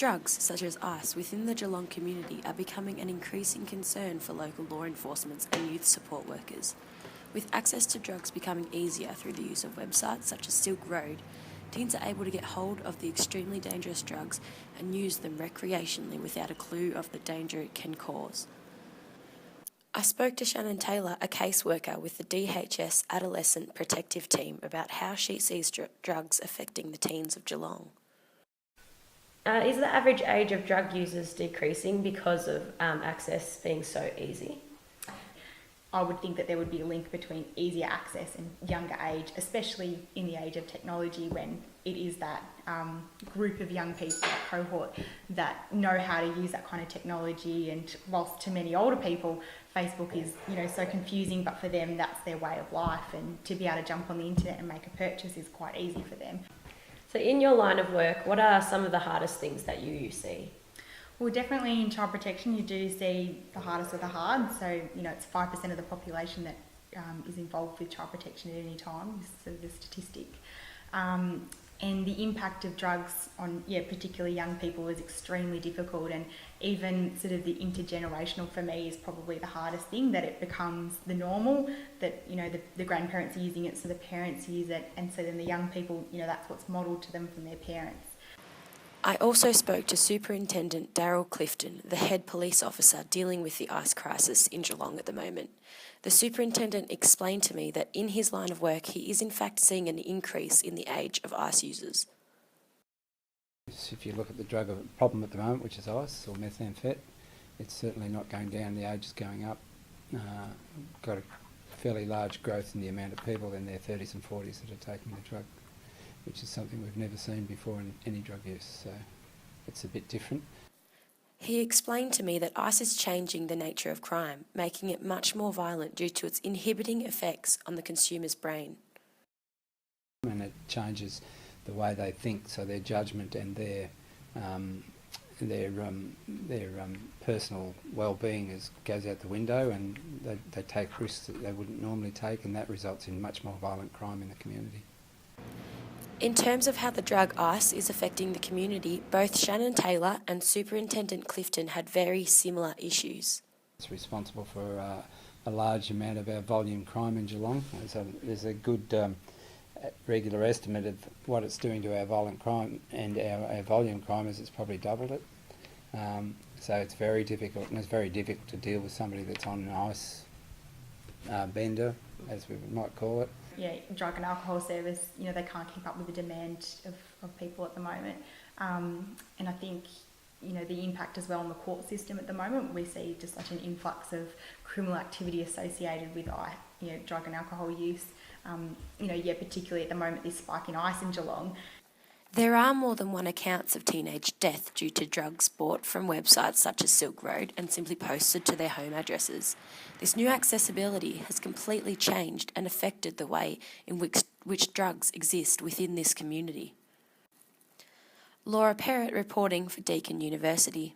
Drugs, such as ice, within the Geelong community are becoming an increasing concern for local law enforcement and youth support workers. With access to drugs becoming easier through the use of websites such as Silk Road, teens are able to get hold of the extremely dangerous drugs and use them recreationally without a clue of the danger it can cause. I spoke to Shannon Taylor, a caseworker with the DHS Adolescent Protective Team, about how she sees drugs affecting the teens of Geelong. Is the average age of drug users decreasing because of access being so easy? I would think that there would be a link between easier access and younger age, especially in the age of technology when it is that group of young people, that cohort, that know how to use that kind of technology. And whilst to many older people, Facebook is so confusing, but for them that's their way of life, and to be able to jump on the internet and make a purchase is quite easy for them. So in your line of work, what are some of the hardest things that you see? Well, definitely in child protection you do see the hardest of the hard. So, it's 5% of the population that is involved with child protection at any time, is sort of the statistic. And the impact of drugs on, particularly young people is extremely difficult, and even sort of the intergenerational for me is probably the hardest thing, that it becomes the normal, that, the grandparents are using it, so the parents use it, and so then the young people, that's what's modelled to them from their parents. I also spoke to Superintendent Daryl Clifton, the head police officer dealing with the ice crisis in Geelong at the moment. The superintendent explained to me that in his line of work he is in fact seeing an increase in the age of ice users. If you look at the drug problem at the moment, which is ice or methamphetamine, it's certainly not going down, the age is going up. Got a fairly large growth in the amount of people in their 30s and 40s that are taking the drug, which is something we've never seen before in any drug use, so it's a bit different. He explained to me that ice is changing the nature of crime, making it much more violent due to its inhibiting effects on the consumer's brain. And it changes the way they think, so their judgment and their personal well-being goes out the window, and they take risks that they wouldn't normally take, and that results in much more violent crime in the community. In terms of how the drug ice is affecting the community, both Shannon Taylor and Superintendent Clifton had very similar issues. It's responsible for a large amount of our volume crime in Geelong. There's a good regular estimate of what it's doing to our violent crime, and our volume crime is it's probably doubled it. So it's very difficult, and it's very difficult to deal with somebody that's on an ice bender, as we might call it. Drug and alcohol service, they can't keep up with the demand of people at the moment. And I think, the impact as well on the court system at the moment, we see just such an influx of criminal activity associated with drug and alcohol use. Particularly at the moment, this spike in ice in Geelong. There are more than one accounts of teenage death due to drugs bought from websites such as Silk Road and simply posted to their home addresses. This new accessibility has completely changed and affected the way in which drugs exist within this community. Laura Perrett reporting for Deakin University.